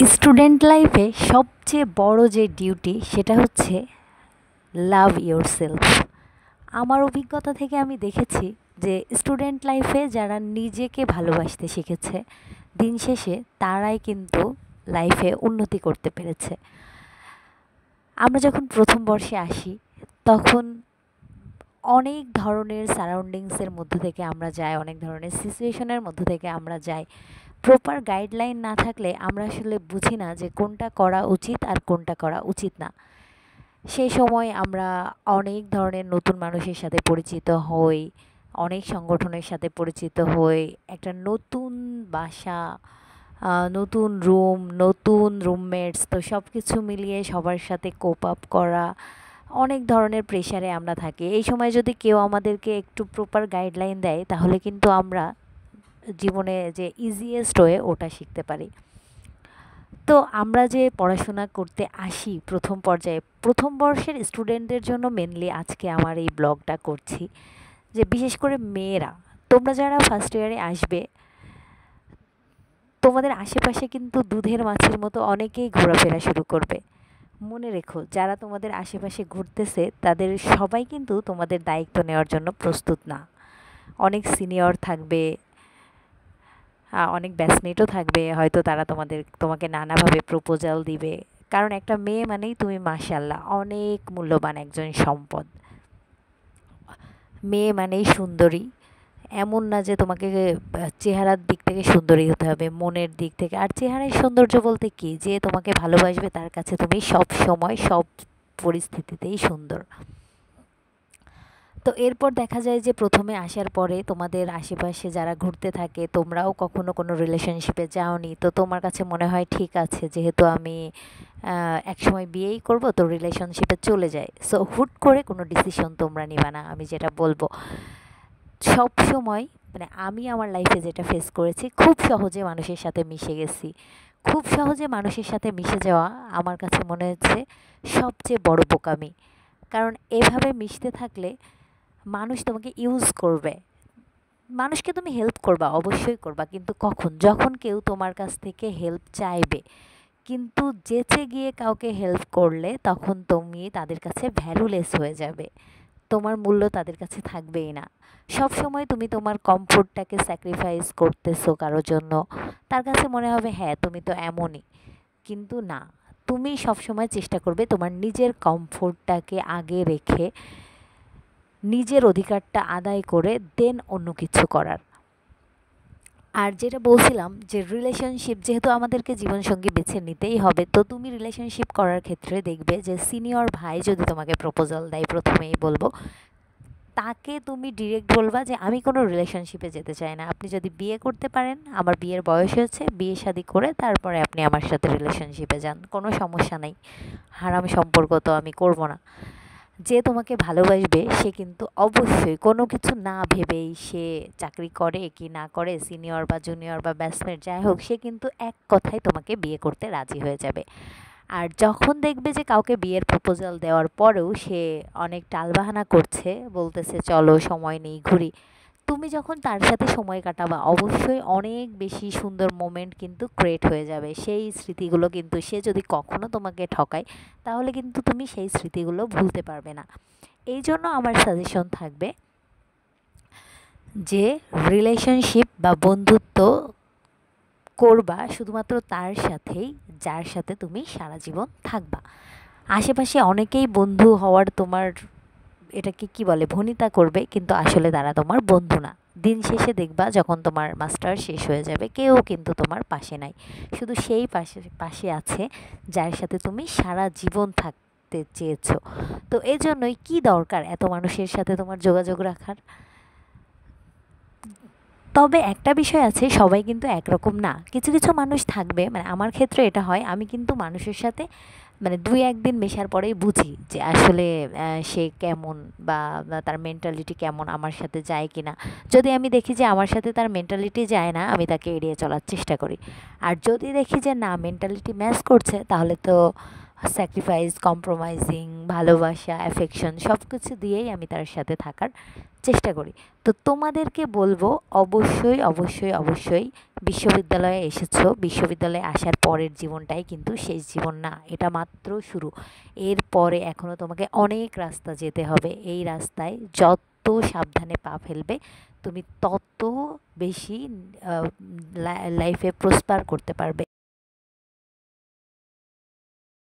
Student লাইফে সবচেয়ে বড় যে ডিউটি সেটা হচ্ছে লাভ ইয়োরসেলফ। আমার অভিজ্ঞতা থেকে আমি দেখেছি যে স্টুডেন্ট লাইফে যারা নিজেকে ভালোবাসতে শিখেছে দিন শেষে তারাই কিন্তু লাইফে উন্নতি করতে পেরেছে। আমরা যখন প্রথম বর্ষে আসি তখন অনেক ধরনের সারাউন্ডিংসের মধ্য থেকে আমরা যাই, অনেক ধরনের সিচুয়েশনের মধ্য থেকে আমরা যাই। প্রপার গাইডলাইন না থাকলে আমরা আসলে বুঝি না যে কোনটা করা উচিত আর কোনটা করা উচিত না। সেই সময় আমরা অনেক ধরনের নতুন মানুষের সাথে পরিচিত হই, অনেক সংগঠনের সাথে পরিচিত হই। একটা নতুন বাসা, নতুন রুম, নতুন রুমমেটস, তো সব কিছু মিলিয়ে সবার সাথে কোপ আপ করা, অনেক ধরনের প্রেশারে আমরা থাকি। এই সময় যদি কেউ আমাদেরকে একটু প্রপার গাইডলাইন দেয় তাহলে কিন্তু আমরা জীবনে যে ইজিয়েস্ট ওয়ে ওটা শিখতে পারি। তো আমরা যে পড়াশোনা করতে আসি প্রথম পর্যায়ে, প্রথম বর্ষের স্টুডেন্টদের জন্য মেনলি আজকে আমার এই ব্লগটা করছি, যে বিশেষ করে মেয়েরা, তোমরা যারা ফার্স্ট ইয়ারে আসবে, তোমাদের আশেপাশে কিন্তু দুধের মাছের মতো অনেকেই ঘোরাফেরা শুরু করবে। মনে রেখো, যারা তোমাদের আশেপাশে ঘুরতেছে তাদের সবাই কিন্তু তোমাদের দায়িত্ব নেওয়ার জন্য প্রস্তুত না। অনেক সিনিয়র থাকবে, অনেক ব্যাচমেটও থাকবে, হয়তো তারা তোমাকে নানাভাবে প্রপোজাল দিবে। কারণ একটা মেয়ে মানেই তুমি মাশাআল্লাহ অনেক মূল্যবান একজন সম্পদ। মেয়ে মানেই সুন্দরী, এমন না যে তোমাকে চেহারার দিক থেকে সুন্দরী হতে হবে, মনের দিক থেকে। আর চেহারায় সৌন্দর্য বলতে কি, যে তোমাকে ভালোবাসবে তার কাছে তুমি সব সময় সব পরিস্থিতিতেই সুন্দর। তো এরপর দেখা যায় যে প্রথমে আসার পরে তোমাদের আশেপাশে যারা ঘুরতে থাকে, তোমরাও কখনো কোনো রিলেশনশিপে যাওনি, তো তোমার কাছে মনে হয় ঠিক আছে, যেহেতু আমি একসময় বিয়েই করব তো রিলেশনশিপে চলে যাই। সো হুট করে কোনো ডিসিশন তোমরা নিবা না, আমি যেটা বলবো। সব সময়, মানে আমি আমার লাইফে যেটা ফেস করেছি, খুব সহজে মানুষের সাথে মিশে গেছি। খুব সহজে মানুষের সাথে মিশে যাওয়া আমার কাছে মনে হচ্ছে সবচেয়ে বড় বোকামি। কারণ এভাবে মিশতে থাকলে মানুষ তোমাকে ইউজ করবে। মানুষকে তুমি হেল্প করবা, অবশ্যই করবা, কিন্তু কখন? যখন কেউ তোমার কাছ থেকে হেল্প চাইবে। কিন্তু যেচে গিয়ে কাউকে হেল্প করলে তখন তুমি তাদের কাছে ভ্যালুলেস হয়ে যাবে, তোমার মূল্য তাদের কাছে থাকবেই না। সব সময় তুমি তোমার কমফোর্টটাকে স্যাক্রিফাইস করতেছো কারোর জন্য, তার কাছে মনে হবে হ্যাঁ তুমি তো এমনই। কিন্তু না, তুমি সবসময় চেষ্টা করবে তোমার নিজের কমফোর্টটাকে আগে রেখে নিজের অধিকারটা আদায় করে দেন অন্য কিছু করার। আর যেটা বলছিলাম যে রিলেশনশিপ যেহেতু আমাদেরকে জীবনসঙ্গী বেছে নিতেই হবে, তো তুমি রিলেশনশিপ করার ক্ষেত্রে দেখবে যে সিনিয়র ভাই যদি তোমাকে প্রপোজাল দেয়, প্রথমেই বলবো তাকে তুমি ডিরেক্ট বলবা যে আমি কোনো রিলেশনশিপে যেতে চাই না। আপনি যদি বিয়ে করতে পারেন, আমার বিয়ের বয়স হয়েছে, বিয়ে শাদী করে তারপরে আপনি আমার সাথে রিলেশনশিপে যান, কোনো সমস্যা নেই। হারাম সম্পর্ক তো আমি করব না। যে তোমাকে ভালোবাসবে সে কিন্তু অবশ্যই কোনো কিছু না ভেবেই, সে চাকরি করে কি না করে, সিনিয়র বা জুনিয়র বা ব্যাচমেট যাই হোক, সে কিন্তু এক কথায় তোমাকে বিয়ে করতে রাজি হয়ে যাবে। আর যখন দেখবে যে কাউকে বিয়ের প্রপোজাল দেওয়ার পরেও সে অনেক টালবাহানা করছে, বলতেছে চলো সময় নেই ঘুরি, তুমি যখন তার সাথে সময় কাটাবা অবশ্যই অনেক বেশি সুন্দর মোমেন্ট কিন্তু ক্রিয়েট হয়ে যাবে। সেই স্মৃতিগুলো কিন্তু, সে যদি কখনো তোমাকে ঠকায় তাহলে কিন্তু তুমি সেই স্মৃতিগুলো ভুলতে পারবে না। এই জন্য আমার সাজেশন থাকবে যে রিলেশনশিপ বা বন্ধুত্ব করবা শুধুমাত্র তার সাথেই যার সাথে তুমি সারা জীবন থাকবা। আশেপাশে অনেকেই বন্ধু হওয়ার তোমার, এটাকে কি বলে, ভনিতা করবে, কিন্তু আসলে তারা তোমার বন্ধু না। দিন শেষে দেখবা যখন তোমার মাস্টার শেষ হয়ে যাবে কেউ কিন্তু তোমার পাশে নাই, শুধু সেই পাশে পাশে আছে যার সাথে তুমি সারা জীবন থাকতে চেয়েছো। তো এই জন্যই কি দরকার এত মানুষের সাথে তোমার যোগাযোগ রাখার? তবে একটা বিষয় আছে, সবাই কিন্তু একরকম না। কিছু কিছু মানুষ থাকবে, মানে আমার ক্ষেত্রে এটা হয়, আমি কিন্তু মানুষের সাথে মানে ২-১ দিন মেশার পরেই বুঝি যে আসলে সে কেমন বা তার মেন্টালিটি কেমন, আমার সাথে যায় কি না। যদি আমি দেখি যে আমার সাথে তার মেন্টালিটি যায় না, আমি তাকে এড়িয়ে চলার চেষ্টা করি। আর যদি দেখি যে না, মেন্টালিটি ম্যাচ করছে, তাহলে তো স্যাক্রিফাইস, কম্প্রোমাইজিং, ভালোবাসা, অ্যাফেকশন সব কিছু দিয়েই আমি তার সাথে থাকার চেষ্টা করি। তো তোমাদেরকে বলবো অবশ্যই অবশ্যই অবশ্যই বিশ্ববিদ্যালয়ে এসেছো, বিশ্ববিদ্যালয়ে আসার পরের জীবনটাই কিন্তু শেষ জীবন না, এটা মাত্র শুরু। এরপরে এখনও তোমাকে অনেক রাস্তা যেতে হবে। এই রাস্তায় যত সাবধানে পা ফেলবে তুমি তত বেশি লাইফে প্রসপার করতে পারবে।